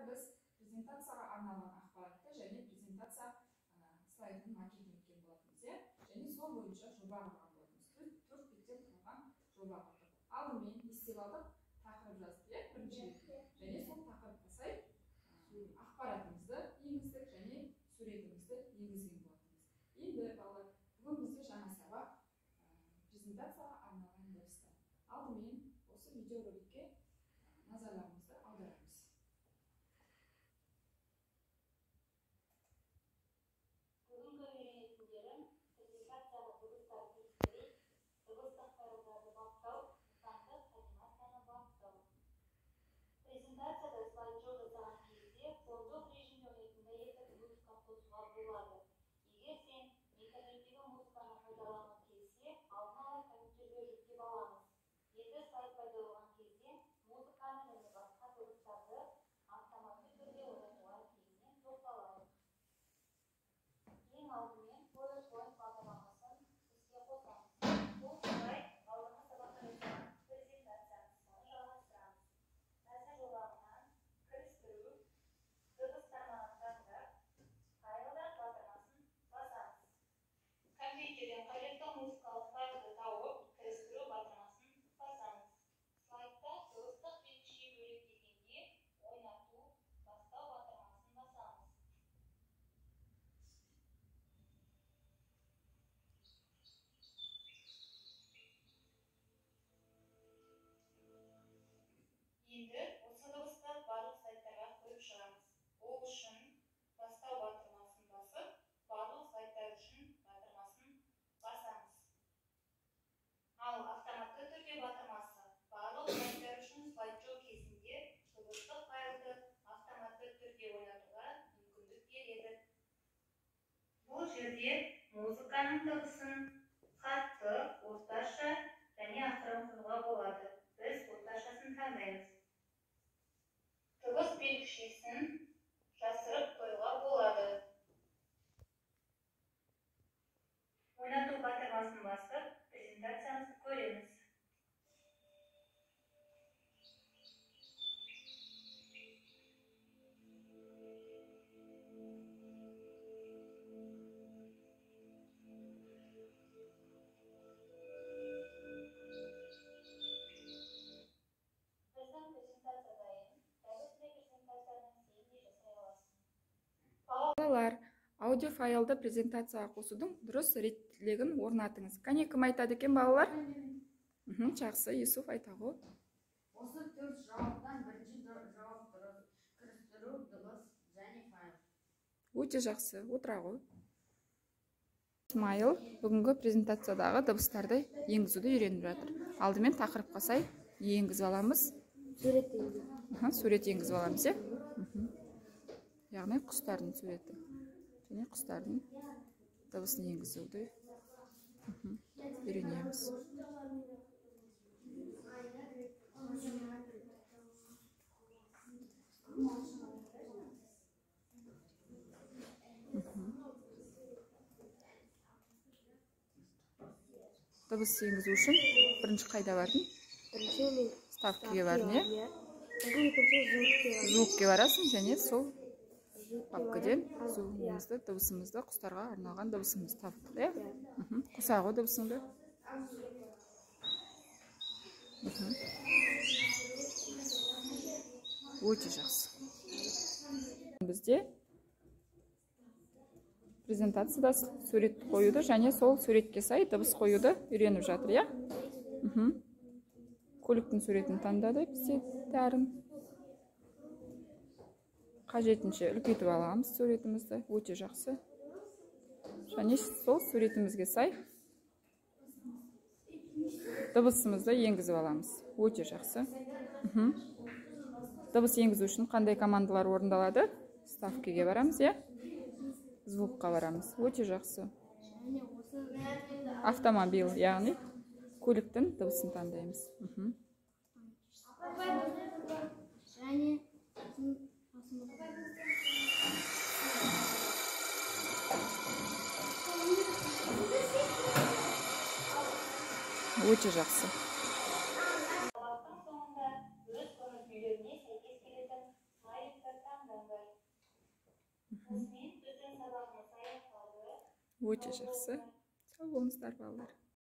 біз презентацияға арналған ақпаратты және презентация слайдын макетін еткен болатынбыз, иә? Және сол бойынша жоба құрған болатынбыз. 4 беттен құрған жоба құрдық. Алдымен есеп алдық, тақырып жаздық, иә, бірінші бетте. Және сол тақырыпқа сай ақпаратымызды енгіздік және суретімізді енгізген болатынбыз. Енді балалар, бүгін бізде жаңа сабақ презентацияға арналған дәрістер. Алдымен осы видеороликке назарларыңызды аударамыз. Бүгінгі үйренетіндерім презентацияға дыбыстар тексеру, дыбыстық файлдарды баптау, сандық анимацияны баптау. Презентацияда слайд-шоу жасаған кезде фондық режимде ойнайтындай етіп музыка қосуға болады. Егер сен интернеттегі музыканы пайдалану келсе, алдын ала компьютерге жүктеп аламыз. Енді слайд пайда болған кезде музыканы және басқа дыбыстарды автоматты түрде ойнатуға кейіннен тоқталайық. Ең алдымен PowerPoint бағдарламасын іске қосамыз. Бұл слайд алдыңғы сабақта жасаған презентациямызды жалғастырамыз. Мәтін жолағынан кірістіру, дыбыстарманы таңдап, файлдар батырмасын басамыз. Компьютерден қажетті музыкалық файлды тауып, кірістіру батырмасын басамыз. Слайдта дыбыстық белгіше бөлек дегенде ойнату, бастау батырмасын басамыз. Енді осы дыбысты барлық сайттарға қойып шығамыз. Ол үшін бастау батырмасын басып, барлық сайттар үшін батырмасын басамыз. Ал автоматты түрде батырмасы барлық сайттар үшін слайд-шоу кезінде дыбыстық файлды автоматты түрде ойнатуға мүмкіндік береді. Бұл жерде музыканың дыбысын қатты, орташа және ақырын қоюға болады. Біз орташасын таңдаймыз. Дыбыс белгішесін жасырып қоюға болады. Ойнату батырмасын басып, презентациямызды көреміз. Балалар, аудиофайлды презентацияға қосудың дұрыс реттілігін орнатыңыз. Кәне, кім айтады екен, балалар? Жақсы, Юсуф айта ғой. Осы 4 жауаптан бірінші жауап дұрыс. Кірістіру, дыбыс және файл. Өте жақсы, отыра ғой. Исмайыл бүгінгі презентациядағы дыбыстарды енгізуді үйреніп жатыр. Алдымен тақырыпқа сай енгізіп аламыз. Сурет енгізіп аламыз, е? Яғни құстардың суреті және құстардың дыбысын енгізуді үйренеміз. Дыбыс енгізу үшін бірінші қайда бардың? Бірінші Ставкіге бардың, е? Звукке барасың және сол папкіден звугымызды, дыбысымызды, құстарға арналған дыбысымызды таптық, е? Қоса ғой дыбысыңды. Өте жақсы. Бізде презентацияда сурет қоюды және сол суретке сай дыбыс қоюды үйреніп жатыр, я? Көліктің суретін таңдады бізде дәрін. Қажетінше үлкейтіп аламыз суретімізді. Өте жақсы. Және сол суретімізге сай дыбысымызды енгізіп аламыз. Өте жақсы. Дыбыс енгізу үшін қандай командалар орындалады? Ставкіге барамыз, я? Звукқа барамыз. Өте жақсы. Автомобиль, яғни көліктің дыбысын таңдаймыз. Өте жақсы. Сабақтың соңында өз көңіл күйлеріне сәйкес келетін слайдтар осымен біздің сабағымыз аяқталды. Өте жақсы. Сау болыңыздар балалар.